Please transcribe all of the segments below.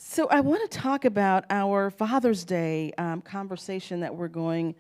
So I want to talk about our Father's Day conversation that we're going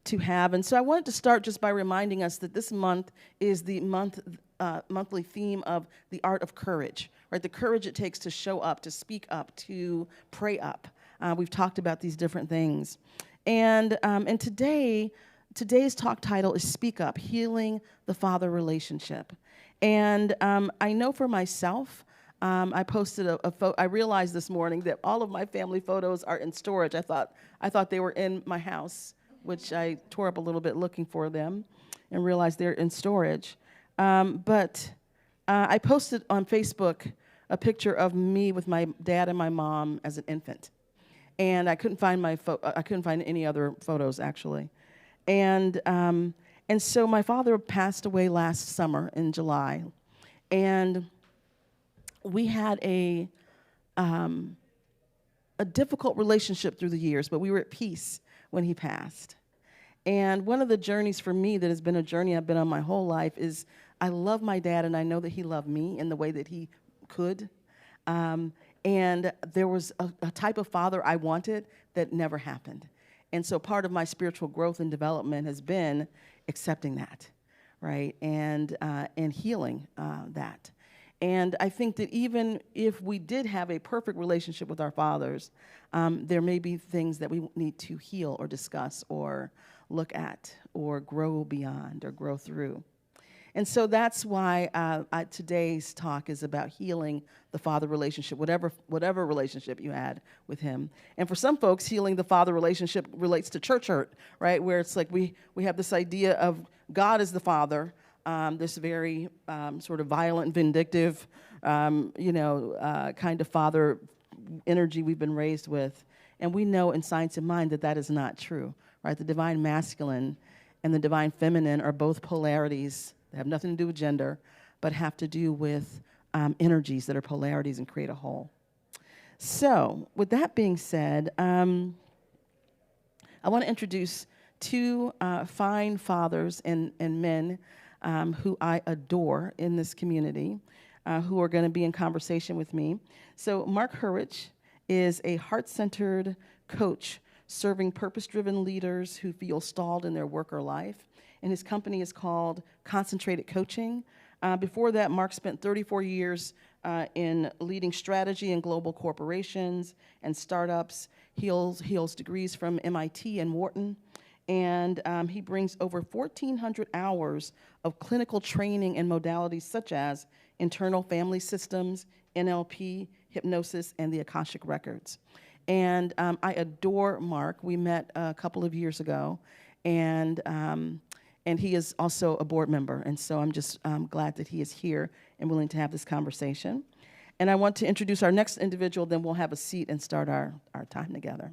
to have, and so I wanted to start just by reminding us that this month is the monthly theme of the art of courage, right? The courage it takes to show up, to speak up, to pray up. We've talked about these different things, and today's talk title is "Speak Up: Healing the Father Relationship," and I know for myself. I posted a photo. I realized this morning that all of my family photos are in storage. I thought they were in my house, which I tore up a little bit looking for them, and realized they're in storage. But I posted on Facebook a picture of me with my dad and my mom as an infant, and I couldn't find I couldn't find any other photos actually, and um, and so my father passed away last summer in July, and we had a difficult relationship through the years, but we were at peace when he passed. And one of the journeys for me that has been a journey I've been on my whole life is I love my dad and I know that he loved me in the way that he could. Um, and there was a type of father I wanted that never happened. And so part of my spiritual growth and development has been accepting that, right? And healing that. And I think that even if we did have a perfect relationship with our fathers, there may be things that we need to heal or discuss or look at or grow beyond or grow through. And so that's why today's talk is about healing the father relationship, whatever relationship you had with him. And for some folks, healing the father relationship relates to church hurt, right? Where it's like we have this idea of God as the father, this very sort of violent, vindictive, kind of father energy we've been raised with. And we know in Science of Mind that that is not true, right? The divine masculine and the divine feminine are both polarities. They have nothing to do with gender, but have to do with energies that are polarities and create a whole. So, with that being said, I want to introduce two fine fathers and men who I adore in this community, who are going to be in conversation with me. So, Mark Hurwich is a heart-centered coach serving purpose-driven leaders who feel stalled in their work or life. And his company is called Concentrated Coaching. Before that, Mark spent 34 years in leading strategy in global corporations and startups. He holds degrees from MIT and Wharton. And he brings over 1,400 hours of clinical training and modalities such as internal family systems, NLP, hypnosis, and the Akashic Records. And I adore Mark. We met a couple of years ago, and he is also a board member. And so I'm just glad that he is here and willing to have this conversation. And I want to introduce our next individual, then we'll have a seat and start our time together.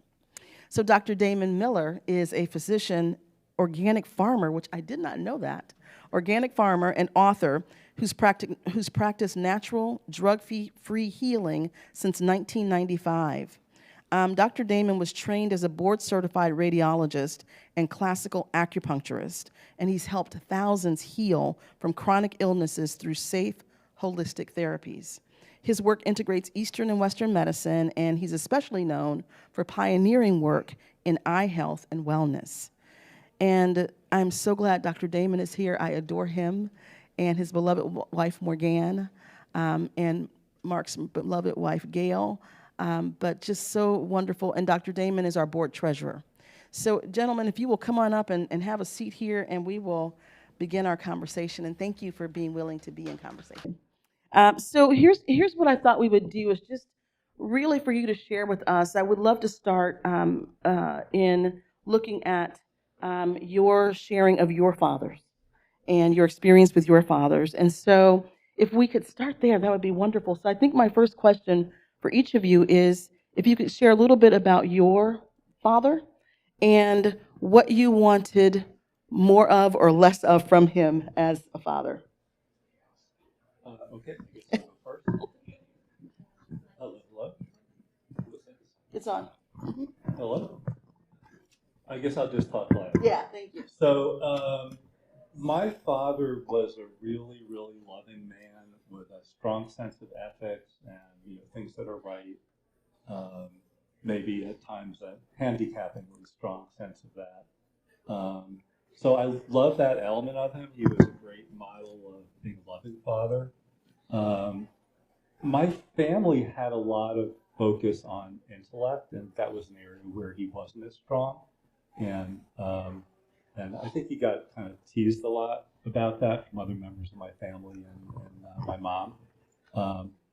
So Dr. Damon Miller is a physician, organic farmer, which I did not know that, organic farmer and author who's practiced natural, drug-free healing since 1995. Dr. Damon was trained as a board-certified radiologist and classical acupuncturist, and he's helped thousands heal from chronic illnesses through safe, holistic therapies. His work integrates Eastern and Western medicine, and he's especially known for pioneering work in eye health and wellness. And I'm so glad Dr. Damon is here. I adore him and his beloved wife, Morgane, and Mark's beloved wife, Gail. But just so wonderful. And Dr. Damon is our board treasurer. So, gentlemen, if you will come on up and have a seat here, and we will begin our conversation. And thank you for being willing to be in conversation. So here's what I thought we would do is just really for you to share with us. I would love to start in looking at your sharing of your fathers and your experience with your fathers. And so if we could start there, that would be wonderful. So I think my first question for each of you is if you could share a little bit about your father and what you wanted more of or less of from him as a father. Okay, I guess I'll go first. Hello? It's on. Hello? I guess I'll just talk loud. Yeah, thank you. So, my father was a really, really loving man with a strong sense of ethics and things that are right. maybe at times a handicappingly strong sense of that. So I love that element of him. He was a great model of being a loving father. My family had a lot of focus on intellect, and that was an area where he wasn't as strong. And and I think he got kind of teased a lot about that from other members of my family and my mom.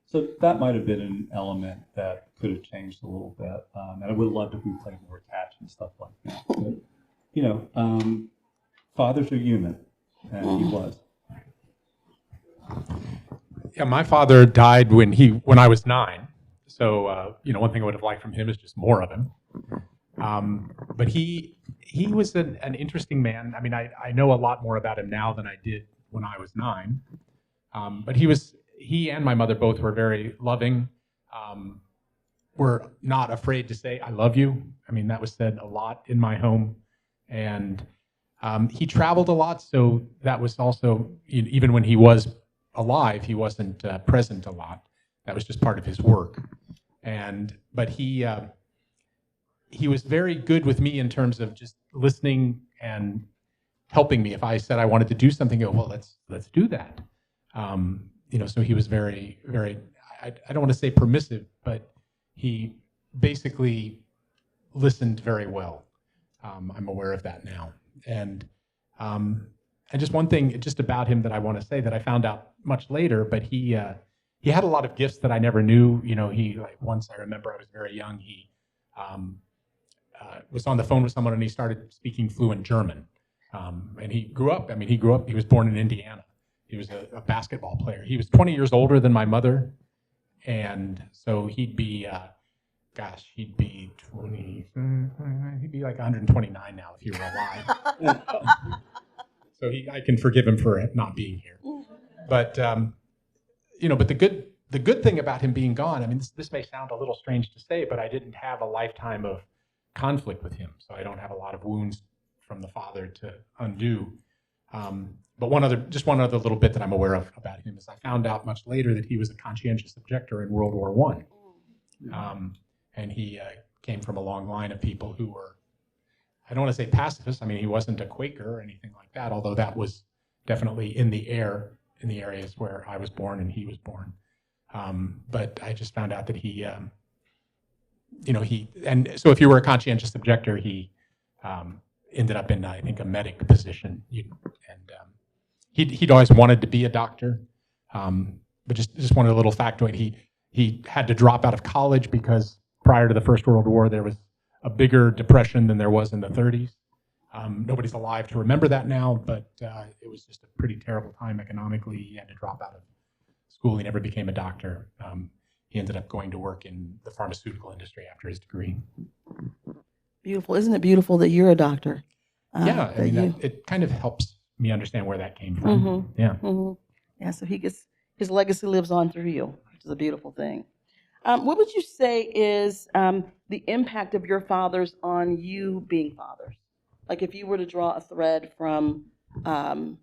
So that might have been an element that could have changed a little bit. And I would have loved if we played more catch and stuff like that. But, you know, fathers are human, and he was. Yeah, my father died when I was 9. So one thing I would have liked from him is just more of him. But he was an interesting man. I mean, I know a lot more about him now than I did when I was 9. But he and my mother both were very loving. Were not afraid to say "I love you." I mean, that was said a lot in my home, and he traveled a lot. So that was also, even when he was alive, he wasn't present a lot. That was just part of his work. But he was very good with me in terms of just listening and helping me. If I said I wanted to do something, he'd go, well, let's do that. So he was very, very, I don't want to say permissive, but he basically listened very well. I'm aware of that now. And just one thing just about him that I want to say that I found out much later, but he had a lot of gifts that I never knew. Once I remember I was very young, he was on the phone with someone and he started speaking fluent German. And he was born in Indiana. He was a basketball player. He was 20 years older than my mother. And so he'd be like 129 now if he were alive. So I can forgive him for not being here. But but the good thing about him being gone, I mean, this may sound a little strange to say, but I didn't have a lifetime of conflict with him, so I don't have a lot of wounds from the father to undo. But one other little bit that I'm aware of about him is I found out much later that he was a conscientious objector in World War I. And he came from a long line of people who were, I don't want to say pacifists. I mean, he wasn't a Quaker or anything like that, although that was definitely in the air in the areas where I was born and he was born. But I just found out that and so if you were a conscientious objector, he ended up in, I think, a medic position. He'd always wanted to be a doctor. But just one little factoid, he had to drop out of college because prior to the First World War, there was a bigger depression than there was in the 30s. Nobody's alive to remember that now, but it was just a pretty terrible time economically. He had to drop out of school. He never became a doctor. He ended up going to work in the pharmaceutical industry after his degree. Beautiful. Isn't it beautiful that you're a doctor? Yeah, I mean, it kind of helps me understand where that came from. Mm-hmm. Yeah. Mm-hmm. Yeah, so his legacy lives on through you, which is a beautiful thing. What would you say is the impact of your fathers on you being fathers? Like if you were to draw a thread from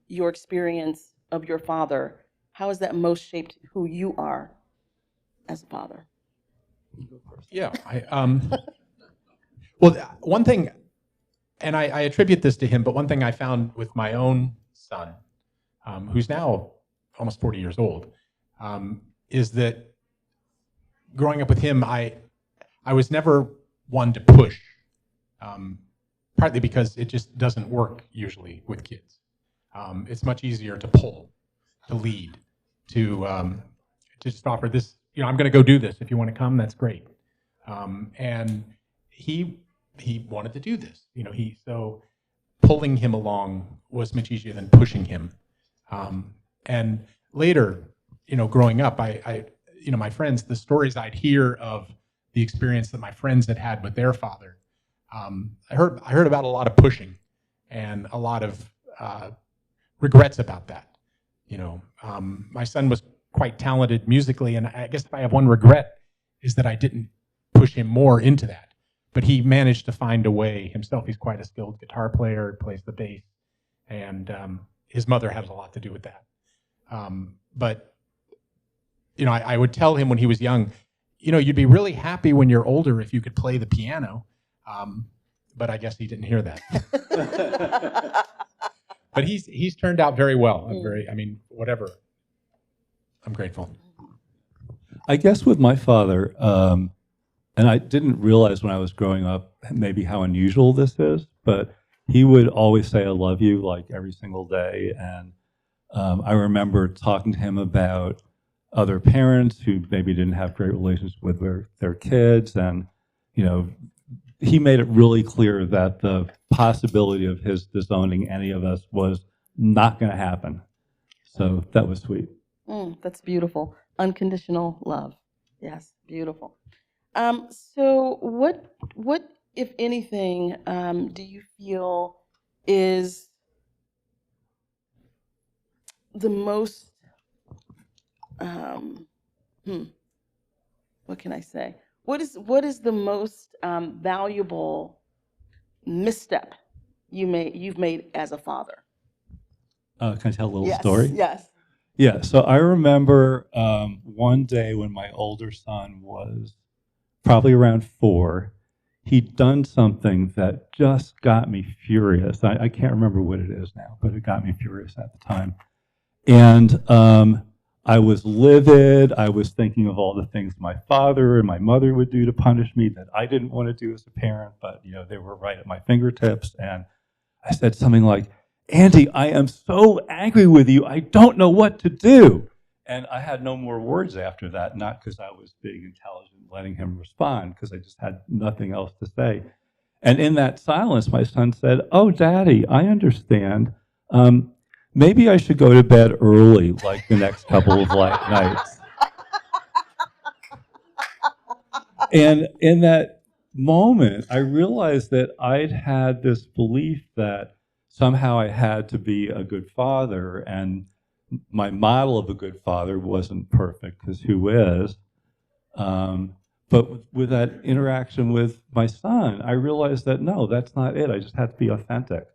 your experience of your father, how has that most shaped who you are as a father? Yeah. Well, one thing, and I attribute this to him, but one thing I found with my own son, who's now almost 40 years old, is that growing up with him, I was never one to push, partly because it just doesn't work usually with kids. It's much easier to pull, to lead, to just offer this, I'm going to go do this. If you want to come, that's great. And he wanted to do this. So pulling him along was much easier than pushing him. And later, growing up, I my friends, the stories I'd hear of the experience that my friends had with their father, I heard about a lot of pushing and a lot of regrets about that. My son was quite talented musically, and I guess if I have one regret is that I didn't push him more into that. But he managed to find a way himself. He's quite a skilled guitar player, plays the bass, and his mother had a lot to do with that. But I would tell him when he was young, you'd be really happy when you're older if you could play the piano. But I guess he didn't hear that. But he's turned out very well. Whatever. I'm grateful. I guess with my father, and I didn't realize when I was growing up maybe how unusual this is, but he would always say, "I love you," like every single day. And I remember talking to him about other parents who maybe didn't have great relationships with their kids. And, he made it really clear that the possibility of his disowning any of us was not going to happen. So that was sweet. That's beautiful. Unconditional love. Yes, beautiful. So what, if anything, do you feel is the most, what can I say? What is the most valuable misstep you've made as a father? Can I tell a little story? Yes. Yeah, so I remember one day when my older son was probably around 4, he'd done something that just got me furious. I can't remember what it is now, but it got me furious at the time. And I was livid. I was thinking of all the things my father and my mother would do to punish me that I didn't want to do as a parent, but they were right at my fingertips. And I said something like, "Andy, I am so angry with you, I don't know what to do." And I had no more words after that, not because I was being intelligent, letting him respond, because I just had nothing else to say. And in that silence, my son said, "Oh, Daddy, I understand. Maybe I should go to bed early, like the next couple of nights." And in that moment, I realized that I'd had this belief that somehow I had to be a good father, and my model of a good father wasn't perfect, because who is? But with that interaction with my son, I realized that no, that's not it. I just had to be authentic.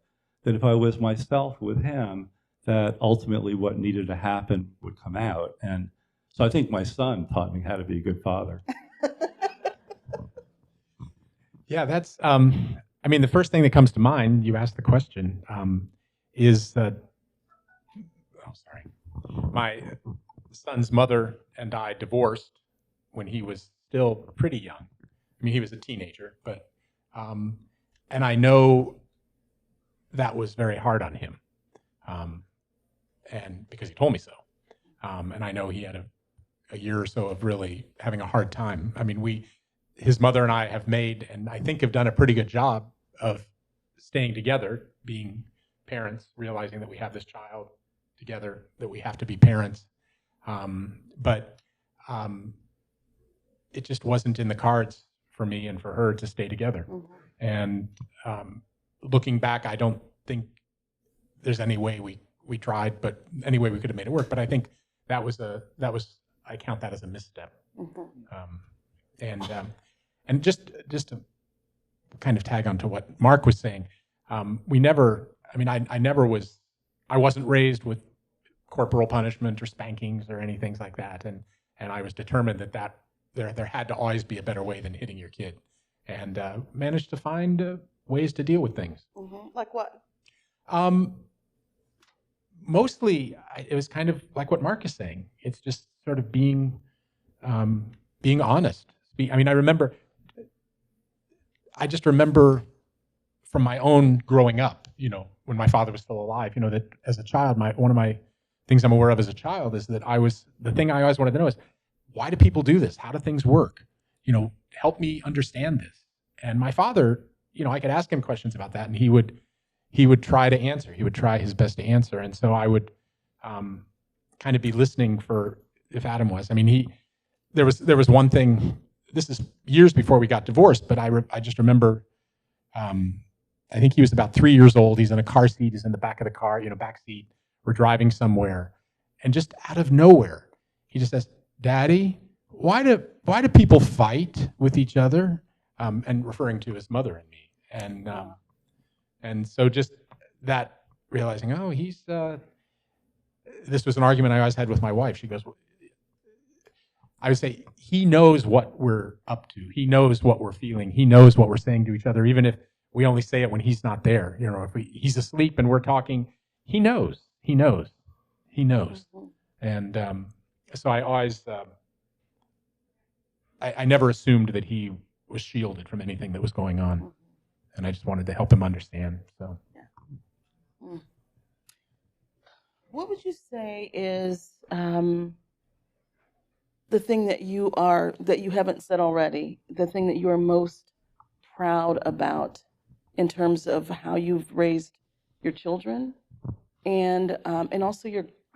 That if I was myself with him, that ultimately what needed to happen would come out. And so I think my son taught me how to be a good father. Yeah, that's, the first thing that comes to mind, you asked the question, is that, my son's mother and I divorced when he was still pretty young. He was a teenager, but, and I know that was very hard on him, and because he told me so. And I know he had a year or so of really having a hard time. His mother and I have made, and I think have done a pretty good job of staying together, being parents, realizing that we have this child together, that we have to be parents. But it just wasn't in the cards for me and for her to stay together. Mm-hmm. And looking back, I don't think there's any way we tried, but any way we could have made it work. But I think that was I count that as a misstep. Mm-hmm. And just to kind of tag on to what Mark was saying, I wasn't raised with corporal punishment or spankings or anything like that, and I was determined that there had to always be a better way than hitting your kid, and managed to find ways to deal with things. Mm-hmm. Like what? Mostly, it was kind of like what Mark is saying. It's just sort of being honest. I just remember from my own growing up, when my father was still alive, that as a child, one of my things I'm aware of as a child is that the thing I always wanted to know is, why do people do this? How do things work? Help me understand this. And my father, I could ask him questions about that, and he would try to answer. He would try his best to answer. And so I would kind of be listening for if Adam was. There was one thing. This is years before we got divorced, but I just remember. I think he was about 3 years old. He's in a car seat. He's in the back of the car, back seat. We're driving somewhere, and just out of nowhere, he just says, "Daddy, why do people fight with each other?" And referring to his mother and me, and so just that realizing, oh, this was an argument I always had with my wife. She goes, I would say he knows what we're up to. He knows what we're feeling. He knows what we're saying to each other, even if we only say it when he's not there. You know, if he's asleep and we're talking, he knows. He knows. He knows. And so I always, I never assumed that he was shielded from anything that was going on, and I just wanted to help him understand. So, what would you say is the thing that you haven't said already, the thing that you are most proud about in terms of how you've raised your children, and also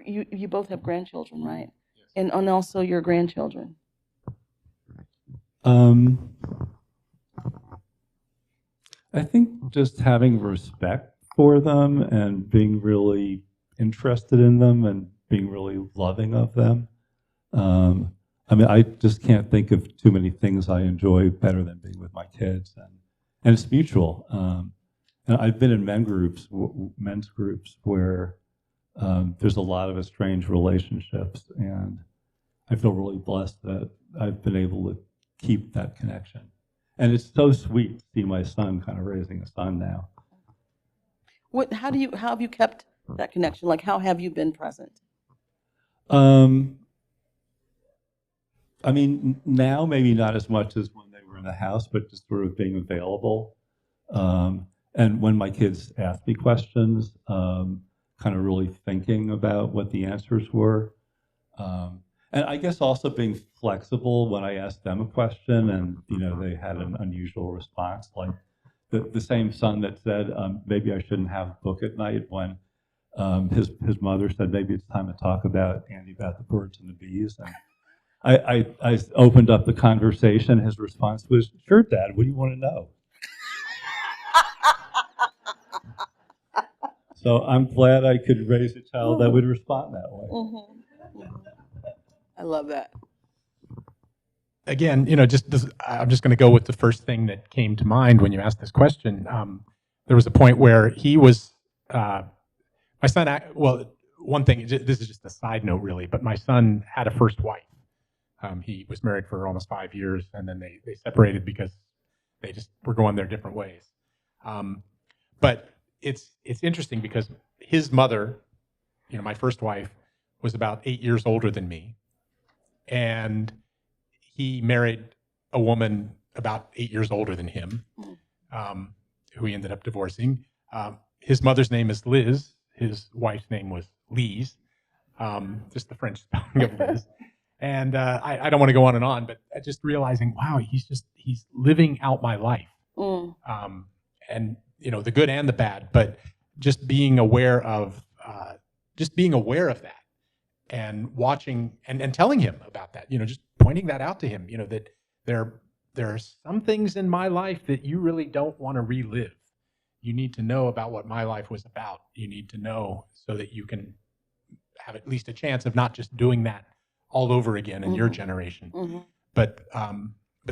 you both have grandchildren, right? Yes. And also your grandchildren. I think just having respect for them and being really interested in them and being really loving of them. I mean, I just can't think of too many things I enjoy better than being with my kids, and it's mutual. And I've been in men's groups where there's a lot of estranged relationships, and I feel really blessed that I've been able to keep that connection. And it's so sweet to see my son kind of raising a son now. How have you kept that connection? Like, how have you been present? I mean, now maybe not as much as when they were in the house, but just sort of being available. And when my kids ask me questions, kind of really thinking about what the answers were. And I guess also being flexible when I asked them a question and, you know, they had an unusual response. Like the same son that said, maybe I shouldn't have a book at night, when his mother said, maybe it's time to talk about Andy, about the birds and the bees. And I opened up the conversation. His response was, sure, Dad, what do you want to know? So I'm glad I could raise a child that would respond that way. Mm-hmm. I love that. Again, you know, I'm just going to go with the first thing that came to mind when you asked this question. There was a point where he was, my son, well, one thing, this is just a side note really, but my son had a first wife. He was married for almost 5 years, and then they separated because they just were going their different ways. But it's interesting because his mother, you know, my first wife, was about 8 years older than me. And he married a woman about 8 years older than him, who he ended up divorcing. His mother's name is Liz. His wife's name was Lise, just the French spelling of Liz. And I don't want to go on and on, but just realizing, wow, he's living out my life. And, you know, the good and the bad, but just being aware of that. And watching and telling him about that, you know, just pointing that out to him, you know, that there are some things in my life that you really don't want to relive. You need to know about what my life was about. You need to know so that you can have at least a chance of not just doing that all over again in your generation. Mm-hmm. But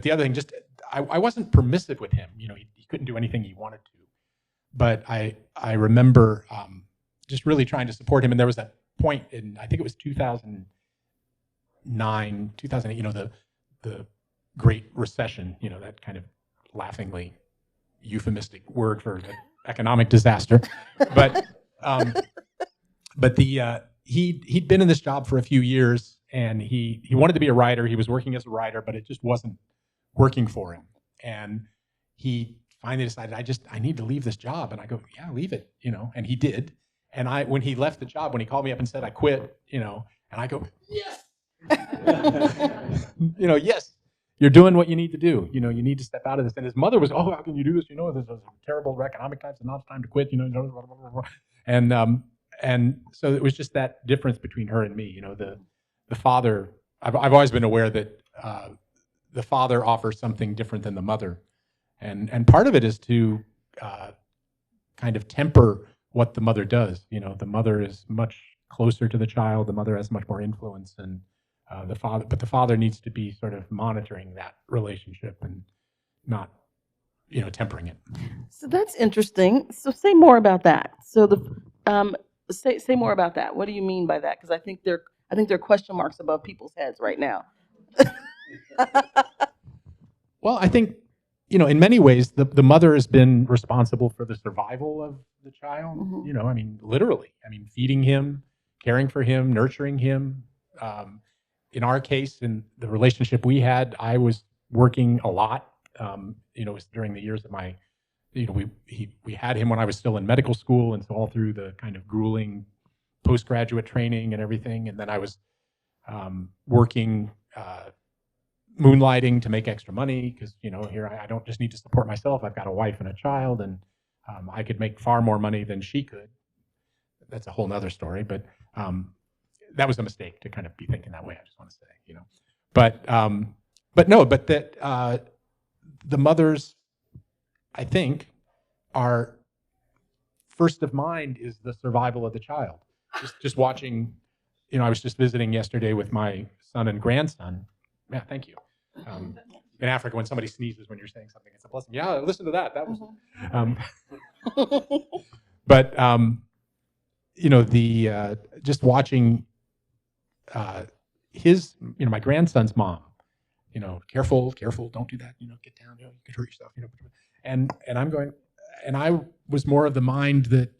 the other thing, just I wasn't permissive with him. You know, he couldn't do anything he wanted to. But I remember just really trying to support him. And there was that point in, I think it was 2009, 2008, you know, the Great Recession, you know, that kind of laughingly euphemistic word for the economic disaster. But he'd been in this job for a few years, and he wanted to be a writer. He was working as a writer, but it just wasn't working for him. And he finally decided, I need to leave this job. And I go, yeah, leave it, you know, and he did. And when he left the job, when he called me up and said, I quit, you know, and I go, yes, you know, yes, you're doing what you need to do. You know, you need to step out of this. And his mother was, oh, how can you do this? You know, there's terrible economic times and now it's time to quit, you know, blah, blah, blah, blah. And so it was just that difference between her and me, you know, the father, I've always been aware that the father offers something different than the mother. And part of it is to kind of temper what the mother does. You know, the mother is much closer to the child. The mother has much more influence, and the father needs to be sort of monitoring that relationship and not, you know, tempering it. So that's interesting. So say more about that. So say more about that. What do you mean by that? Because I think there are question marks above people's heads right now. Well, I think, in many ways, the mother has been responsible for the survival of the child. Literally. Feeding him, caring for him, nurturing him. In our case, in the relationship we had, I was working a lot. It was during the years of my, we had him when I was still in medical school, and so all through the kind of grueling postgraduate training and everything. And then I was working, moonlighting to make extra money because, here I don't just need to support myself. I've got a wife and a child, and I could make far more money than she could. That's a whole nother story, but that was a mistake to kind of be thinking that way. I just want to say, but that the mothers, I think, are first of mind is the survival of the child. Just watching, I was just visiting yesterday with my son and grandson. Yeah, thank you. In Africa, when somebody sneezes when you're saying something, it's a blessing. Yeah, listen to that. That was. But just watching his, my grandson's mom. Careful, don't do that. Get down. You could hurt yourself. And I'm going, and I was more of the mind that,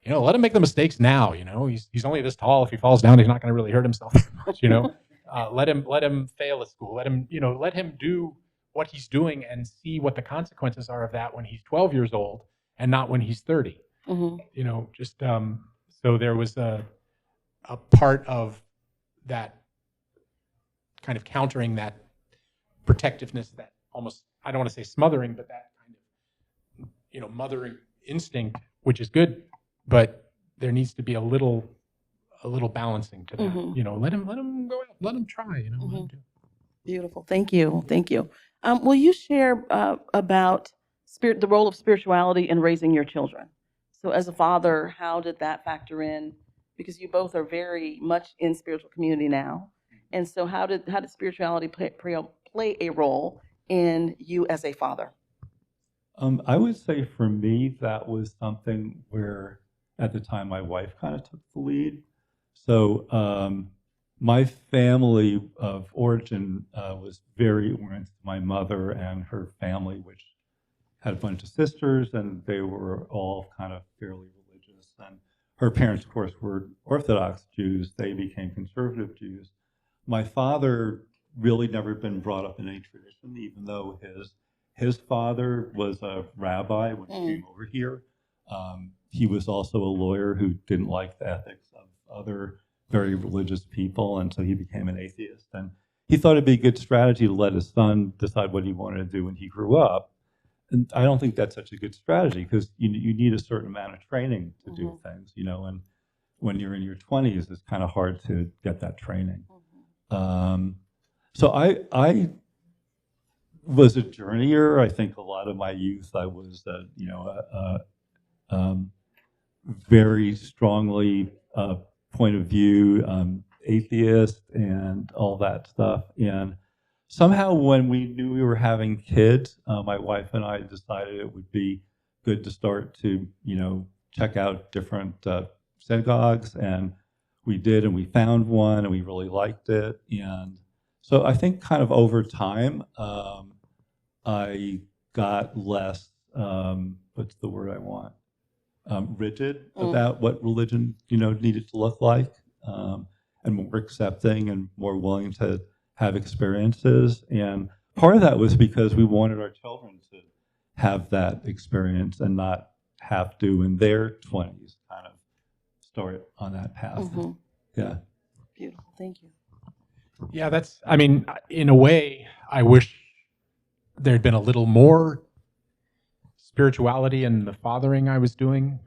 let him make the mistakes now. He's only this tall. If he falls down, he's not going to really hurt himself that much. Let him fail at school. Let him do what he's doing and see what the consequences are of that when he's 12 years old and not when he's 30. Mm-hmm. So there was a part of that kind of countering that protectiveness, that almost, I don't want to say smothering, but that kind of, mothering instinct, which is good, but there needs to be a little balancing to that. Mm-hmm. Let him go out, let him try. Mm-hmm. Let him do. Beautiful. Thank you. Will you share about the role of spirituality in raising your children? So, as a father, how did that factor in? Because you both are very much in spiritual community now, and so how did spirituality play a role in you as a father? I would say for me that was something where, at the time, my wife kind of took the lead. So my family of origin was very oriented to my mother and her family, which had a bunch of sisters, and they were all kind of fairly religious. And her parents, of course, were Orthodox Jews. They became conservative Jews. My father really never been brought up in any tradition, even though his father was a rabbi when he came over here. He was also a lawyer who didn't like the ethics of other very religious people, and so he became an atheist. And he thought it'd be a good strategy to let his son decide what he wanted to do when he grew up. And I don't think that's such a good strategy because you need a certain amount of training to do things, and when you're in your 20s, it's kind of hard to get that training. So I was a journeyer. I think a lot of my youth, I was, very strongly point of view, atheist and all that stuff. And somehow when we knew we were having kids, my wife and I decided it would be good to start to, check out different synagogues. And we did, and we found one, and we really liked it. And so I think kind of over time, I got less, what's the word I want? Rigid about what religion, needed to look like, and more accepting and more willing to have experiences. And part of that was because we wanted our children to have that experience and not have to, in their 20s, kind of start on that path. Mm-hmm. Yeah. Beautiful. Thank you. Yeah, in a way, I wish there'd been a little more spirituality in the fathering I was doing.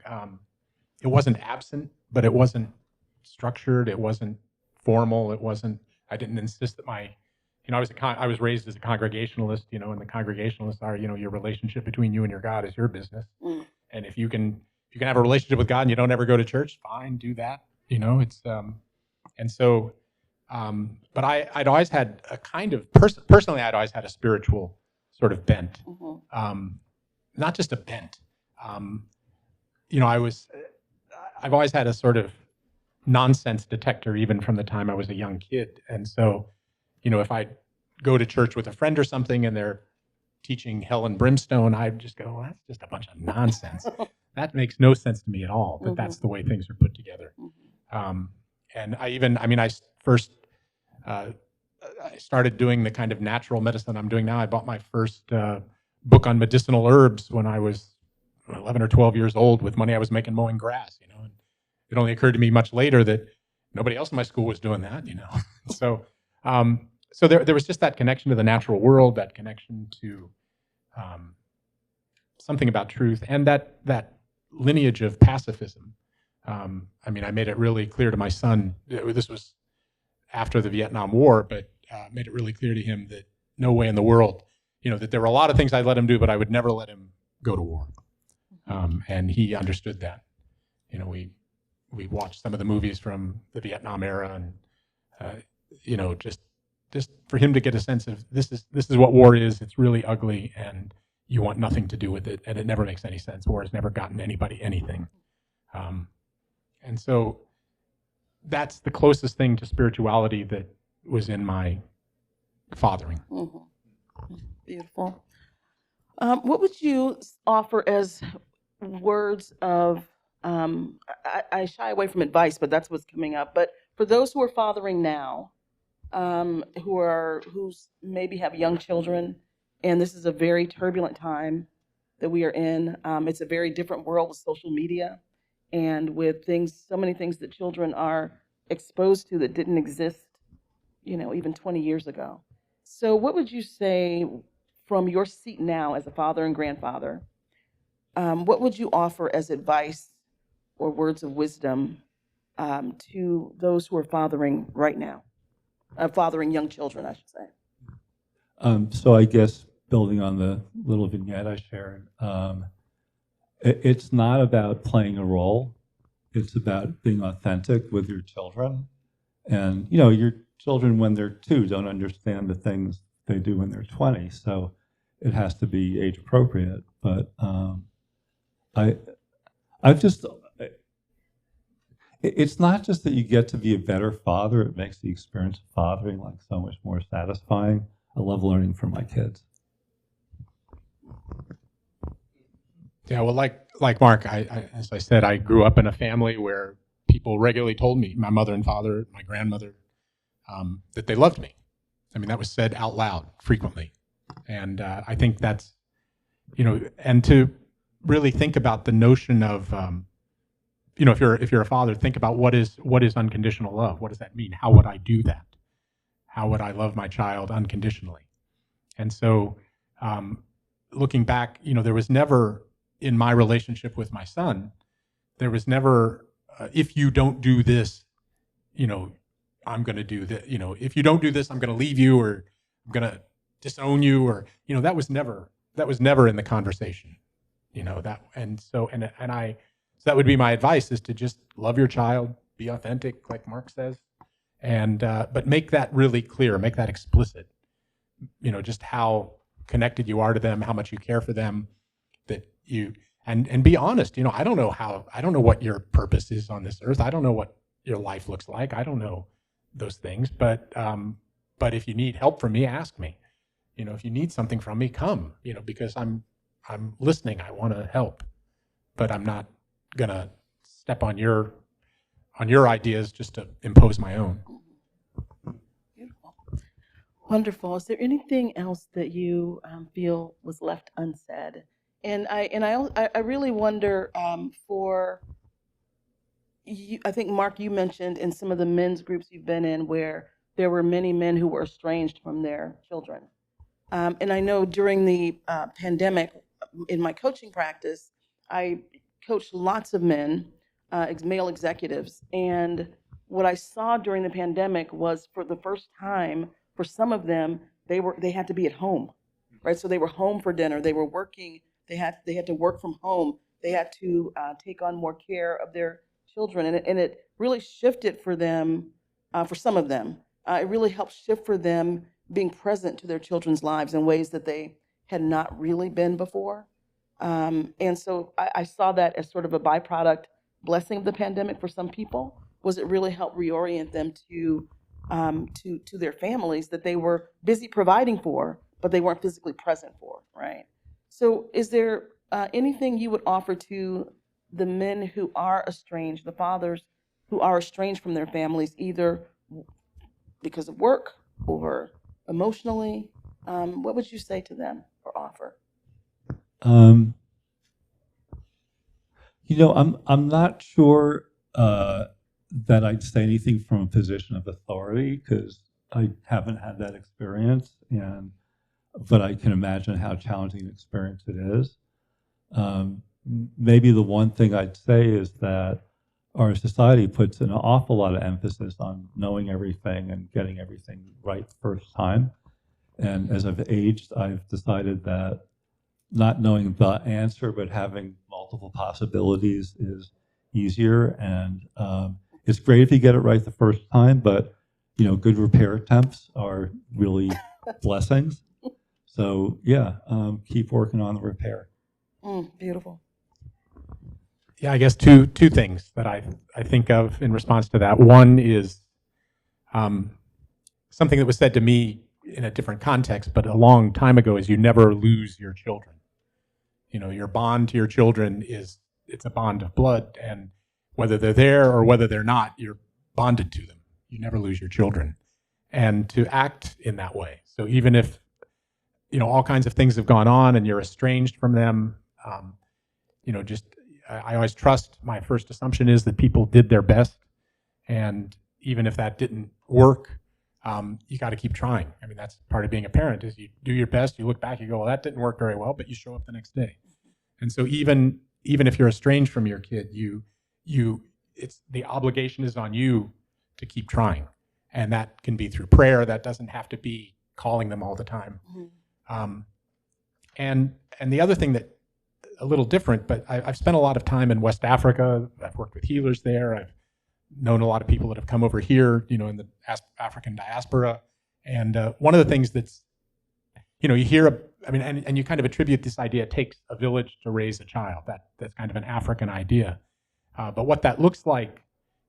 It wasn't absent, but it wasn't structured. It wasn't formal. I didn't insist that I was raised as a Congregationalist, and the Congregationalists are, your relationship between you and your God is your business. Mm. And if you can have a relationship with God and you don't ever go to church, fine, do that. It's, and so, but I'd always had a kind of, personally, I'd always had a spiritual sort of bent. Mm-hmm. Not just a bent. I've always had a sort of nonsense detector, even from the time I was a young kid. And so, if I go to church with a friend or something and they're teaching hell and brimstone, I just go, well, that's just a bunch of nonsense. That makes no sense to me at all, that that's the way things are put together. And I first I started doing the kind of natural medicine I'm doing now. I bought my first book on medicinal herbs when I was 11 or 12 years old with money I was making mowing grass, and it only occurred to me much later that nobody else in my school was doing that, So there was just that connection to the natural world, that connection to something about truth, and that lineage of pacifism. I made it really clear to my son, this was after the Vietnam War, but made it really clear to him that no way in the world, that there were a lot of things I'd let him do, but I would never let him go to war. And he understood that. We watched some of the movies from the Vietnam era, and just for him to get a sense of this is what war is. It's really ugly, and you want nothing to do with it, and it never makes any sense. War has never gotten anybody anything. And so that's the closest thing to spirituality that was in my fathering. Beautiful. What would you offer as words of, I shy away from advice, but that's what's coming up. But for those who are fathering now, who maybe have young children, and this is a very turbulent time that we are in. It's a very different world with social media and with so many things that children are exposed to that didn't exist, even 20 years ago. So what would you say from your seat now as a father and grandfather? What would you offer as advice or words of wisdom to those who are fathering right now? Fathering young children, I should say. So I guess building on the little vignette I shared, it's not about playing a role. It's about being authentic with your children. And, your children when they're 2 don't understand the things they do when they're 20. So it has to be age appropriate. But it's not just that you get to be a better father. It makes the experience of fathering so much more satisfying. I love learning from my kids. Yeah, well, like Mark, as I said, I grew up in a family where people regularly told me, my mother and father, my grandmother, that they loved me. That was said out loud frequently. And I think that's, and to really think about the notion of, if you're a father, think about what is unconditional love. What does that mean? How would I do that? How would I love my child unconditionally? And so, looking back, there was never, in my relationship with my son, there was never, if you don't do this, I'm going to do that. If you don't do this, I'm going to leave you, or I'm going to disown you, or that was never in the conversation. So that would be my advice, is to just love your child, be authentic, like Mark says, and but make that really clear, make that explicit. Just how connected you are to them, how much you care for them, that you and be honest. I don't know what your purpose is on this earth. I don't know what your life looks like. I don't know those things, but if you need help from me, ask me. If you need something from me, come. Because I'm listening. I want to help, but I'm not gonna step on your ideas just to impose my own. Beautiful. Wonderful. Is there anything else that you feel was left unsaid? And I really wonder for you. I think Mark, you mentioned in some of the men's groups you've been in where there were many men who were estranged from their children. And I know during the pandemic, in my coaching practice, I coached lots of men, male executives, and what I saw during the pandemic was, for the first time, for some of them, they had to be at home, right? So they were home for dinner. They were working. They had to work from home. They had to take on more care of their children, and it really shifted for them. For some of them, it really helped shift for them being present to their children's lives in ways that they had not really been before. And so I saw that as sort of a byproduct blessing of the pandemic for some people, was it really helped reorient them to to their families that they were busy providing for, but they weren't physically present for, right? So is there anything you would offer to the men who are estranged, the fathers who are estranged from their families, either because of work or emotionally? What would you say to them or offer? Um, I'm not sure that I'd say anything from a position of authority because I haven't had that experience, but I can imagine how challenging an experience it is. Maybe the one thing I'd say is that our society puts an awful lot of emphasis on knowing everything and getting everything right the first time. And as I've aged, I've decided that not knowing the answer, but having multiple possibilities is easier. And it's great if you get it right the first time, but good repair attempts are really blessings. So yeah, keep working on the repair. Beautiful. Yeah, I guess two things that I think of in response to that. One is something that was said to me in a different context, but a long time ago, is you never lose your children. Your bond to your children it's a bond of blood, and whether they're there or whether they're not, you're bonded to them. You never lose your children. And to act in that way. So even if, all kinds of things have gone on and you're estranged from them, I always trust, my first assumption is that people did their best. And even if that didn't work, you got to keep trying. I mean, that's part of being a parent, is you do your best, you look back, you go, well, that didn't work very well, but you show up the next day. And so even if you're estranged from your kid, it's the obligation is on you to keep trying. And that can be through prayer. That doesn't have to be calling them all the time. Mm-hmm. And the other thing that, a little different, but I've spent a lot of time in West Africa. I've worked with healers there. I've known a lot of people that have come over here, in the African diaspora. And one of the things that's, you hear, and you kind of attribute this idea, it takes a village to raise a child. That's kind of an African idea. But what that looks like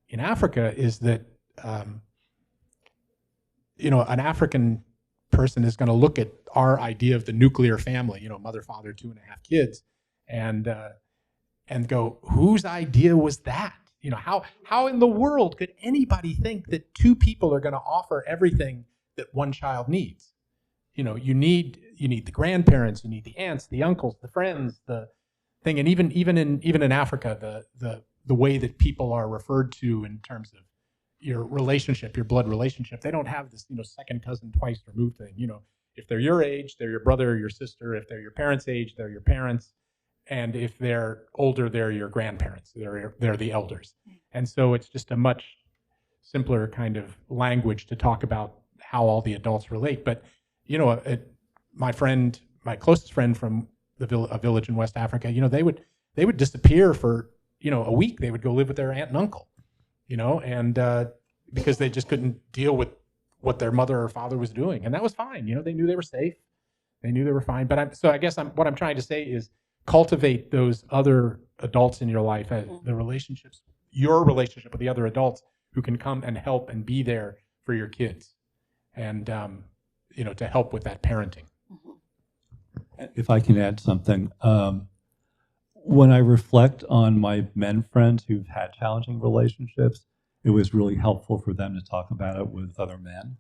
in Africa is that, an African person is going to look at our idea of the nuclear family, mother, father, 2.5 kids, and go, whose idea was that? How in the world could anybody think that two people are going to offer everything that one child needs? You need the grandparents, you need the aunts, the uncles, the friends, the thing, and even in Africa, the way that people are referred to in terms of your relationship, your blood relationship, they don't have this second cousin twice removed thing. If they're your age, they're your brother or your sister. If they're your parents' age, they're your parents. And if they're older, they're your grandparents. They're the elders. And so it's just a much simpler kind of language to talk about how all the adults relate. But my closest friend from a village in West Africa, they would disappear for a week. They would go live with their aunt and uncle, and because they just couldn't deal with what their mother or father was doing, and that was fine. They knew they were safe, they knew they were fine. But what I'm trying to say is, cultivate those other adults in your life, your relationship with the other adults who can come and help and be there for your kids, and to help with that parenting. If I can add something, when I reflect on my men friends who've had challenging relationships, it was really helpful for them to talk about it with other men.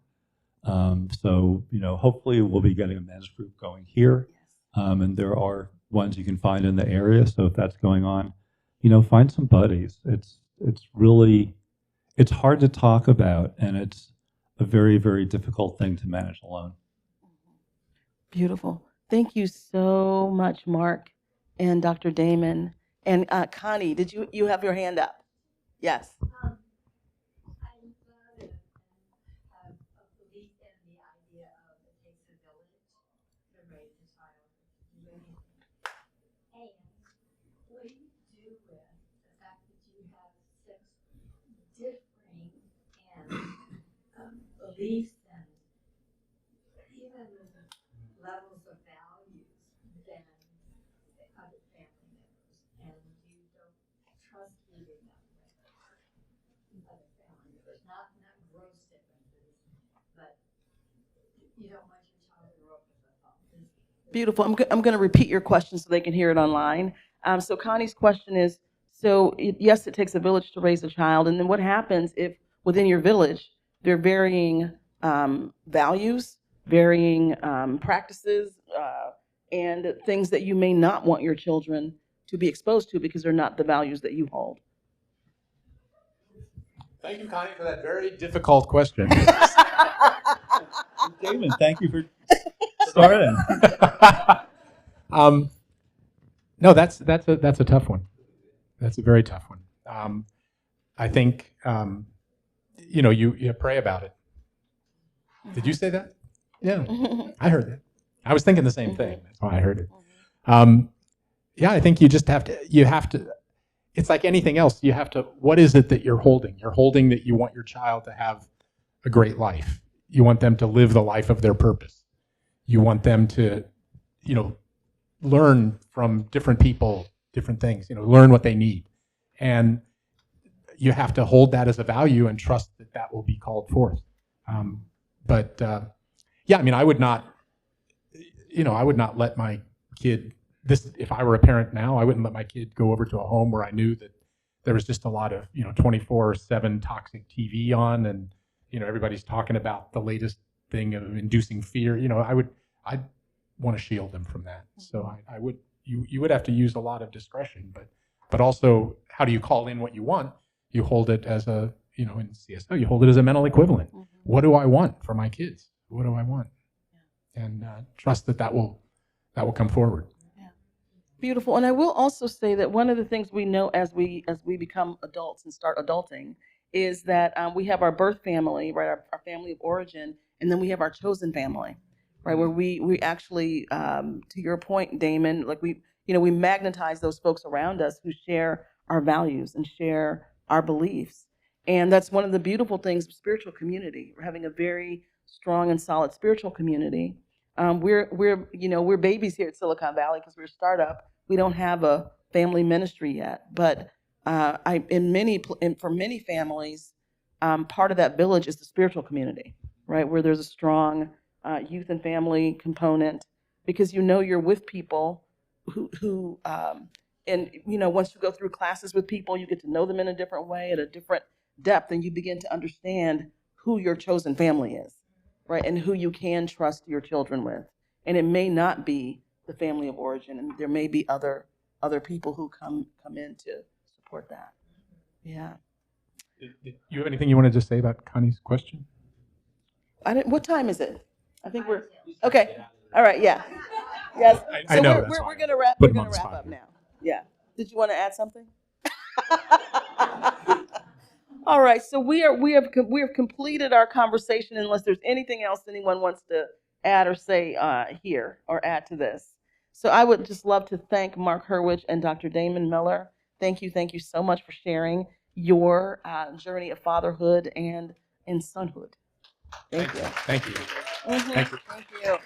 So hopefully we'll be getting a men's group going here, and there are ones you can find in the area. So if that's going on, find some buddies. It's hard to talk about, and it's a very, very difficult thing to manage alone. Beautiful. Thank you so much, Mark and Dr. Damon. And Connie, did you have your hand up? Yes. Beliefs and even levels of values than other family members, and you don't trust leaving them with other family members. Not gross differences, you don't want your child to grow up with a thumb. Beautiful. I'm going to repeat your question so they can hear it online. So Connie's question is, so yes, it takes a village to raise a child, and then what happens if within your village there are varying values, varying practices, and things that you may not want your children to be exposed to because they're not the values that you hold? Thank you, Connie, for that very difficult question. Damon, thank you for starting. No, that's a tough one. That's a very tough one. I think you pray about it. Did you say that? Yeah, I heard that. I was thinking the same thing. That's why I heard it. Yeah, I think you just have to. It's like anything else. You have to. What is it that you're holding? You're holding that you want your child to have a great life. You want them to live the life of their purpose. You want them to, learn from different people, different things. Learn what they need, and you have to hold that as a value and trust that that will be called forth. I would not. I would not let my kid. If I were a parent now, I wouldn't let my kid go over to a home where I knew that there was just a lot of 24/7 toxic TV on, and everybody's talking about the latest thing of inducing fear. I'd want to shield them from that. So I would. You would have to use a lot of discretion, but also, how do you call in what you want? You hold it as a in CSO, you hold it as a mental equivalent. Mm-hmm. What do I want for my kids? What do I want? Yeah. And trust that will come forward. Beautiful. And I will also say that one of the things we know as we become adults and start adulting is that we have our birth family, right, our family of origin, and then we have our chosen family, right, where we actually, to your point, Damon, like we magnetize those folks around us who share our values and share our beliefs. And that's one of the beautiful things of spiritual community. We're having a very strong and solid spiritual community. We're babies here at Silicon Valley because we're a startup. We don't have a family ministry yet, but for many families, part of that village is the spiritual community, right? Where there's a strong youth and family component, because you're with people who once you go through classes with people, you get to know them in a different way, at a different depth, and you begin to understand who your chosen family is. Right, and who you can trust your children with, and it may not be the family of origin, and there may be other people who come in to support that. Yeah. Did you have anything you wanted to say about Connie's question? What time is it? I think we're okay. All right. Yeah. Yes. I know. We're gonna wrap. We're gonna wrap up now. Yeah. Did you want to add something? All right, so we have completed our conversation, unless there's anything else anyone wants to add or say here or add to this. So I would just love to thank Mark Hurwich and Dr. Damon Miller. Thank you so much for sharing your journey of fatherhood and sonhood. Thank you. Thank you. Mm-hmm. Thank you. Thank you.